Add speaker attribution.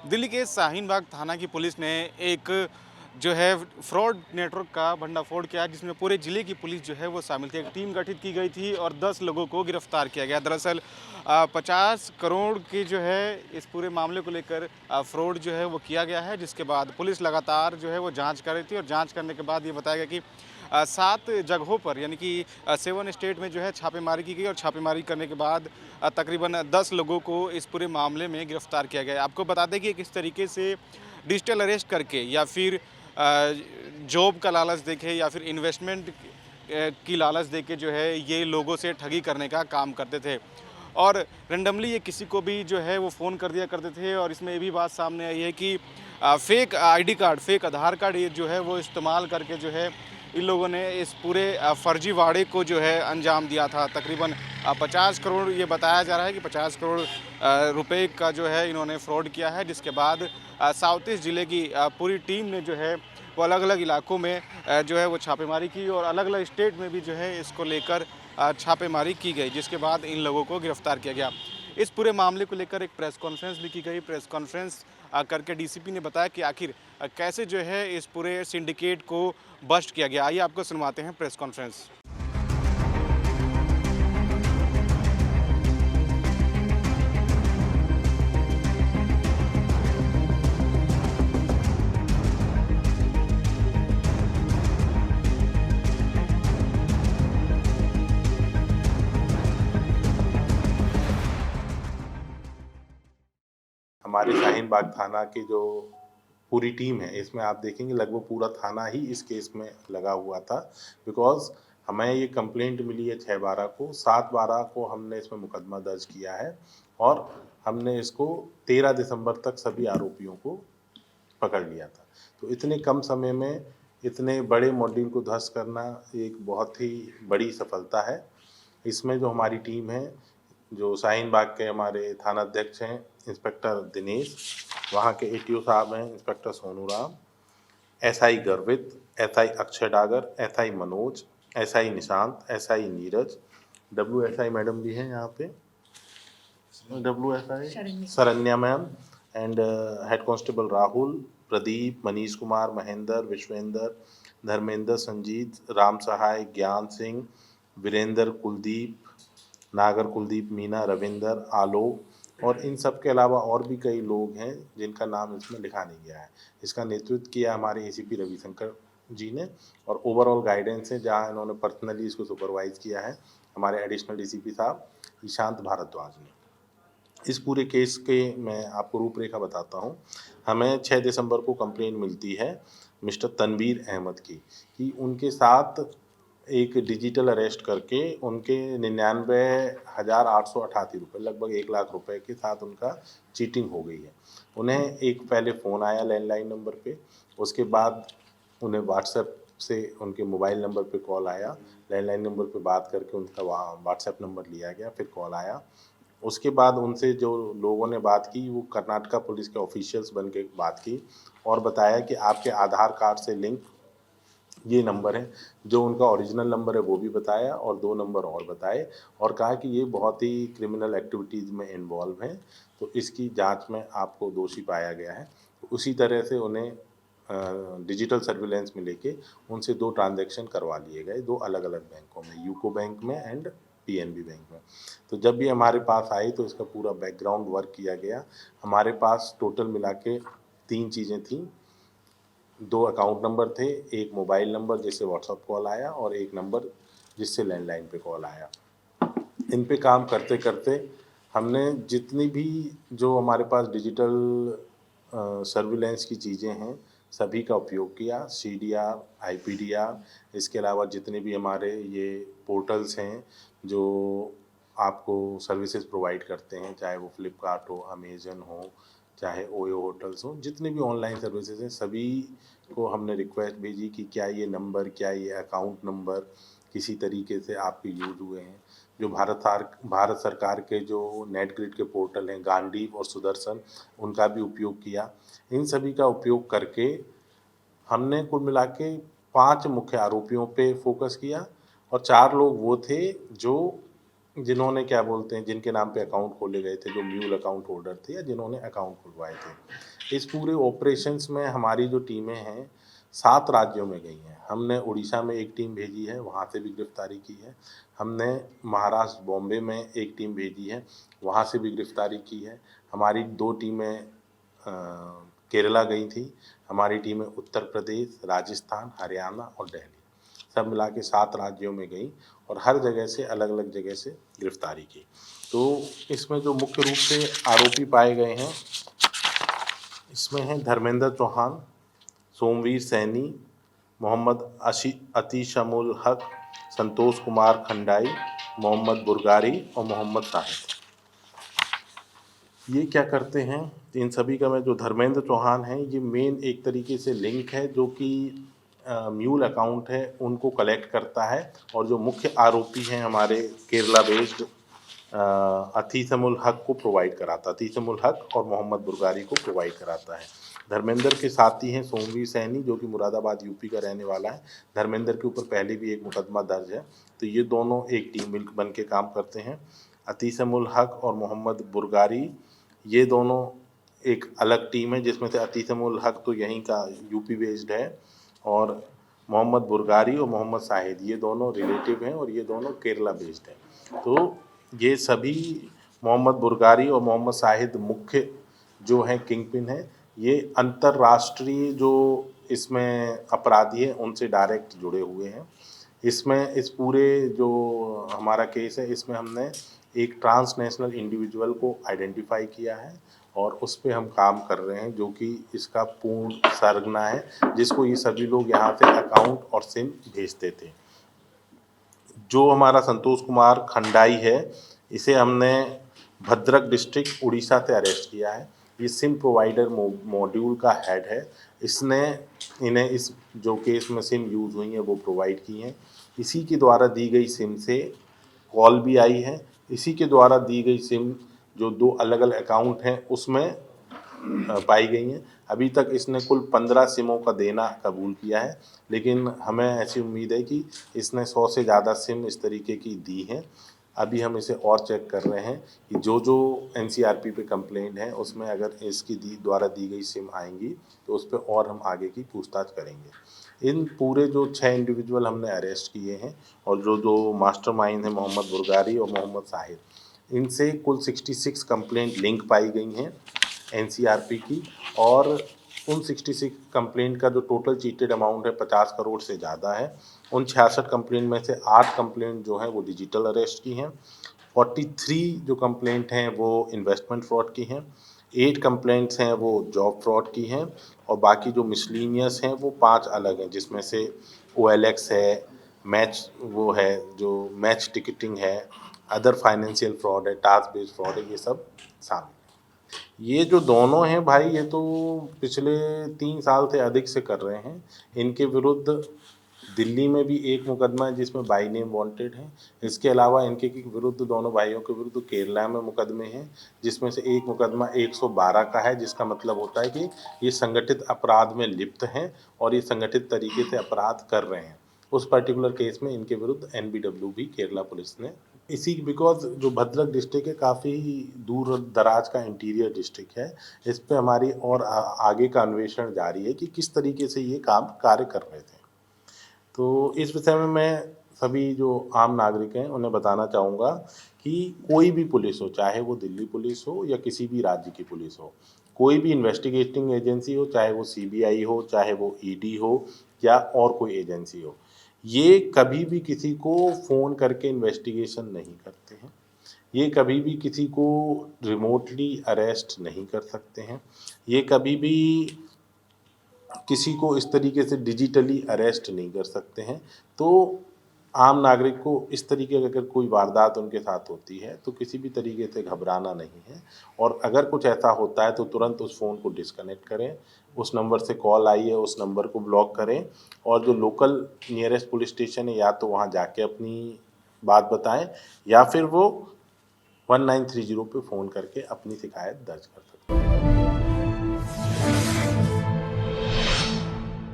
Speaker 1: दिल्ली के शाहीन बाग थाना की पुलिस ने एक जो है फ्रॉड नेटवर्क का भंडाफोड़ किया, जिसमें पूरे जिले की पुलिस जो है वो शामिल थी। एक टीम गठित की गई थी और 10 लोगों को गिरफ्तार किया गया। दरअसल 50 करोड़ की जो है इस पूरे मामले को लेकर फ्रॉड जो है वो किया गया है, जिसके बाद पुलिस लगातार जो है वो जांच कर रही थी और जांच करने के बाद ये बताया गया कि 7 जगहों पर यानी कि 7 स्टेट में जो है छापेमारी की गई और छापेमारी करने के बाद तकरीबन 10 लोगों को इस पूरे मामले में गिरफ्तार किया गया है। आपको बता दें कि किस तरीके से डिजिटल अरेस्ट करके या फिर जॉब का लालच देके या फिर इन्वेस्टमेंट की लालच देके जो है ये लोगों से ठगी करने का काम करते थे। और रैंडमली ये किसी को भी जो है वो फ़ोन कर दिया करते थे और इसमें ये भी बात सामने आई है कि फेक आईडी कार्ड, फेक आधार कार्ड ये जो है वो इस्तेमाल करके जो है इन लोगों ने इस पूरे फर्जीवाड़े को जो है अंजाम दिया था। तकरीबन 50 करोड़ ये बताया जा रहा है कि 50 करोड़ रुपए का जो है इन्होंने फ्रॉड किया है, जिसके बाद साउथ ईस्ट ज़िले की पूरी टीम ने जो है वो अलग-अलग इलाकों में जो है वो छापेमारी की और अलग-अलग स्टेट में भी जो है इसको लेकर छापेमारी की गई, जिसके बाद इन लोगों को गिरफ्तार किया गया। इस पूरे मामले को लेकर एक प्रेस कॉन्फ्रेंस भी की गई। प्रेस कॉन्फ्रेंस करके डीसीपी ने बताया कि आखिर कैसे जो है इस पूरे सिंडिकेट को बस्ट किया गया। आइए आपको सुनवाते हैं प्रेस कॉन्फ्रेंस।
Speaker 2: हमारे शाहीन बाग थाना की जो पूरी टीम है, इसमें आप देखेंगे लगभग पूरा थाना ही इस केस में लगा हुआ था। बिकॉज़ हमें ये कंप्लेंट मिली है 6/12 को, 7/12 को हमने इसमें मुकदमा दर्ज किया है और हमने इसको 13 दिसंबर तक सभी आरोपियों को पकड़ लिया था। तो इतने कम समय में इतने बड़े मॉड्यूल को ध्वस्त करना एक बहुत ही बड़ी सफलता है। इसमें जो हमारी टीम है, जो शाहीन बाग के हमारे थानाध्यक्ष हैं इंस्पेक्टर दिनेश, वहाँ के एटीओ साहब हैं inspector Sonu Ram, SI Garvit, SI Akshay Dagar, SI Manoj, SI Nishant, SI Neeraj, WSI madam भी हैं यहाँ पे, WSI Sharanya ma'am and head constable Rahul, Pradeep, Manish Kumar, Mahendra, Vishvendra, Dharmendra, Sanjeet, Ram Sahay, Gyan Singh, Virendra, Kuldeep, नागर, कुलदीप, मीना, रविंदर, आलोक और इन सब के अलावा और भी कई लोग हैं जिनका नाम इसमें लिखा नहीं गया है। इसका नेतृत्व किया हमारे एसीपी रविशंकर जी ने और ओवरऑल गाइडेंस है जहाँ इन्होंने पर्सनली इसको सुपरवाइज किया है हमारे एडिशनल डीसीपी साहब ईशांत भारद्वाज ने। इस पूरे केस के मैं आपको रूपरेखा बताता हूँ। हमें 6 दिसंबर को कंप्लेंट मिलती है मिस्टर तनवीर अहमद की कि उनके साथ एक डिजिटल अरेस्ट करके उनके 99,888 रुपये लगभग 1 लाख रुपए के साथ उनका चीटिंग हो गई है। उन्हें एक पहले फ़ोन आया लैंडलाइन नंबर पे, उसके बाद उन्हें व्हाट्सएप से उनके मोबाइल नंबर पे कॉल आया, लैंडलाइन नंबर पे बात करके उनका वहाँ व्हाट्सएप नंबर लिया गया, फिर कॉल आया। उसके बाद उनसे जो लोगों ने बात की वो कर्नाटका पुलिस के ऑफिशियल्स बन के बात की और बताया कि आपके आधार कार्ड से लिंक ये नंबर है। जो उनका ओरिजिनल नंबर है वो भी बताया और 2 नंबर और बताए और कहा कि ये बहुत ही क्रिमिनल एक्टिविटीज़ में इन्वॉल्व हैं, तो इसकी जांच में आपको दोषी पाया गया है। तो उसी तरह से उन्हें डिजिटल सर्विलेंस में लेके उनसे 2 ट्रांज़ैक्शन करवा लिए गए, 2 अलग-अलग बैंकों में, यूको बैंक में एंड पीएनबी बैंक में। तो जब ये हमारे पास आई तो इसका पूरा बैकग्राउंड वर्क किया गया। हमारे पास टोटल मिला के 3 चीज़ें थीं। 2 अकाउंट नंबर थे, एक मोबाइल नंबर जिससे व्हाट्सएप कॉल आया और एक नंबर जिससे लैंडलाइन पे कॉल आया। इन पे काम करते-करते हमने जितनी भी जो हमारे पास डिजिटल सर्विलेंस की चीज़ें हैं, सभी का उपयोग किया। सीडीआर, आईपीडीआर, इसके अलावा जितने भी हमारे ये पोर्टल्स हैं, जो आपको सर्विसेज़ प्रोवाइड करते हैं, चाहे वो फ्लिपकार्ट हो, अमेज़न हो, चाहे ओयो होटल्स हों, जितने भी ऑनलाइन सर्विसेज़ हैं, सभी को हमने रिक्वेस्ट भेजी कि क्या ये नंबर, क्या ये अकाउंट नंबर किसी तरीके से आपके यूज़ हुए हैं। जो भारत सरकार के जो नेट ग्रिड के पोर्टल हैं, गांडीव और सुदर्शन, उनका भी उपयोग किया। इन सभी का उपयोग करके हमने कुल मिला के 5 मुख्य आरोपियों पे फ़ोकस किया और 4 लोग वो थे जो जिन्होंने क्या बोलते हैं, जिनके नाम पे अकाउंट खोले गए थे, जो म्यूल अकाउंट होल्डर थे या जिन्होंने अकाउंट खुलवाए थे। इस पूरे ऑपरेशंस में हमारी जो टीमें हैं 7 राज्यों में गई हैं। हमने उड़ीसा में एक टीम भेजी है, वहाँ से भी गिरफ्तारी की है। हमने महाराष्ट्र बॉम्बे में एक टीम भेजी है, वहाँ से भी गिरफ्तारी की है। हमारी 2 टीमें केरला गई थी। हमारी टीमें उत्तर प्रदेश, राजस्थान, हरियाणा और दिल्ली, सब मिला के 7 राज्यों में गई और हर जगह से अलग अलग जगह से गिरफ्तारी की। तो इसमें जो मुख्य रूप से आरोपी पाए गए हैं, इसमें हैं धर्मेंद्र चौहान, सोमवीर सैनी, मोहम्मद अतीशमुल हक, संतोष कुमार खंडाई, मोहम्मद बुरगारी और मोहम्मद साहिद। ये क्या करते हैं, इन सभी का मैं जो धर्मेंद्र चौहान है, ये मेन एक तरीके से लिंक है जो कि म्यूल अकाउंट है उनको कलेक्ट करता है, और जो मुख्य आरोपी हैं हमारे केरला बेस्ड अतीसमुल हक को प्रोवाइड कराता, अतीसमुल हक और मोहम्मद बुरगारी को प्रोवाइड कराता है। धर्मेंद्र के साथी हैं सोमवीर सैनी, जो कि मुरादाबाद यूपी का रहने वाला है। धर्मेंद्र के ऊपर पहले भी एक मुकदमा दर्ज है। तो ये दोनों एक टीम मिल बन के काम करते हैं। अतीसमुल हक और मोहम्मद बुरगारी ये दोनों एक अलग टीम है, जिसमें से अतीसमुल हक तो यहीं का यूपी बेस्ड है, और मोहम्मद बुरगारी और मोहम्मद साहिद ये दोनों रिलेटिव हैं और ये दोनों केरला बेस्ड हैं। तो ये सभी मोहम्मद बुरगारी और मोहम्मद साहिद मुख्य जो हैं किंग पिन हैं। ये अंतर्राष्ट्रीय जो इसमें अपराधी हैं उनसे डायरेक्ट जुड़े हुए हैं। इसमें इस पूरे जो हमारा केस है, इसमें हमने एक ट्रांसनेशनल इंडिविजुअल को आइडेंटिफाई किया है और उस पे हम काम कर रहे हैं, जो कि इसका पूर्ण सरगना है, जिसको ये सभी लोग यहाँ से अकाउंट और सिम भेजते थे। जो हमारा संतोष कुमार खंडाई है, इसे हमने भद्रक डिस्ट्रिक्ट उड़ीसा से अरेस्ट किया है। ये सिम प्रोवाइडर मॉड्यूल का हेड है। इसने इन्हें इस जो केस में सिम यूज़ हुई है वो प्रोवाइड की हैं। इसी के द्वारा दी गई सिम से कॉल भी आई है। इसी के द्वारा दी गई सिम जो 2 अलग अलग अकाउंट हैं उसमें पाई गई हैं। अभी तक इसने कुल 15 सिमों का देना कबूल किया है, लेकिन हमें ऐसी उम्मीद है कि इसने 100 से ज़्यादा सिम इस तरीके की दी हैं। अभी हम इसे और चेक कर रहे हैं कि जो जो एनसीआरपी पे कंप्लेंट है उसमें अगर इसकी द्वारा दी गई सिम आएंगी तो उस पर और हम आगे की पूछताछ करेंगे। इन पूरे जो 6 इंडिविजुअल हमने अरेस्ट किए हैं और जो जो मास्टरमाइंड हैं मोहम्मद बुरगारी और मोहम्मद साहिद, इनसे कुल 66 कंप्लेंट लिंक पाई गई हैं एनसीआरपी की, और उन 66 कंप्लेंट का जो टोटल चीटेड अमाउंट है 50 करोड़ से ज़्यादा है। उन 66 कंप्लेंट में से 8 कंप्लेंट जो हैं वो डिजिटल अरेस्ट की हैं, 43 जो कंप्लेंट हैं वो इन्वेस्टमेंट फ्रॉड की हैं, 8 कंप्लेंट्स हैं वो जॉब फ्रॉड की हैं, और बाकी जो मिसलीनियस हैं वो 5 अलग हैं, जिसमें से OLX है, मैच वो है जो मैच टिकटिंग है, अदर फाइनेंशियल फ्रॉड है, टास्क बेस्ड फ्रॉड है, ये सब शामिल है। ये जो दोनों हैं भाई, ये तो पिछले 3 साल से अधिक से कर रहे हैं। इनके विरुद्ध दिल्ली में भी एक मुकदमा है जिसमें बाई नेम वांटेड है। इसके अलावा इनके विरुद्ध, दोनों भाइयों के विरुद्ध केरला में मुकदमे हैं, जिसमें से एक मुकदमा 112 का है, जिसका मतलब होता है कि ये संगठित अपराध में लिप्त हैं और ये संगठित तरीके से अपराध कर रहे हैं। उस पर्टिकुलर केस में इनके विरुद्ध NBW भी केरला पुलिस ने इसी बिकॉज जो भद्रक डिस्ट्रिक्ट है काफ़ी दूर दराज का इंटीरियर डिस्ट्रिक्ट है। इस पे हमारी और आगे का अन्वेषण जारी है कि किस तरीके से ये काम कार्य कर रहे थे। तो इस विषय में मैं सभी जो आम नागरिक हैं उन्हें बताना चाहूँगा कि कोई भी पुलिस हो, चाहे वो दिल्ली पुलिस हो या किसी भी राज्य की पुलिस हो, कोई भी इन्वेस्टिगेटिंग एजेंसी हो, चाहे वो CBI हो, चाहे वो ED हो या और कोई एजेंसी हो, ये कभी भी किसी को फ़ोन करके इन्वेस्टिगेशन नहीं करते हैं। ये कभी भी किसी को रिमोटली अरेस्ट नहीं कर सकते हैं। ये कभी भी किसी को इस तरीके से डिजिटली अरेस्ट नहीं कर सकते हैं। तो आम नागरिक को इस तरीके की अगर कोई वारदात उनके साथ होती है तो किसी भी तरीके से घबराना नहीं है, और अगर कुछ ऐसा होता है तो तुरंत उस फ़ोन को डिस्कनेक्ट करें। उस नंबर से कॉल आई है उस नंबर को ब्लॉक करें, और जो लोकल नियरेस्ट पुलिस स्टेशन है या तो वहाँ जाके अपनी बात बताएं, या फिर वो 1930 पे फ़ोन करके अपनी शिकायत दर्ज कर सकते हैं।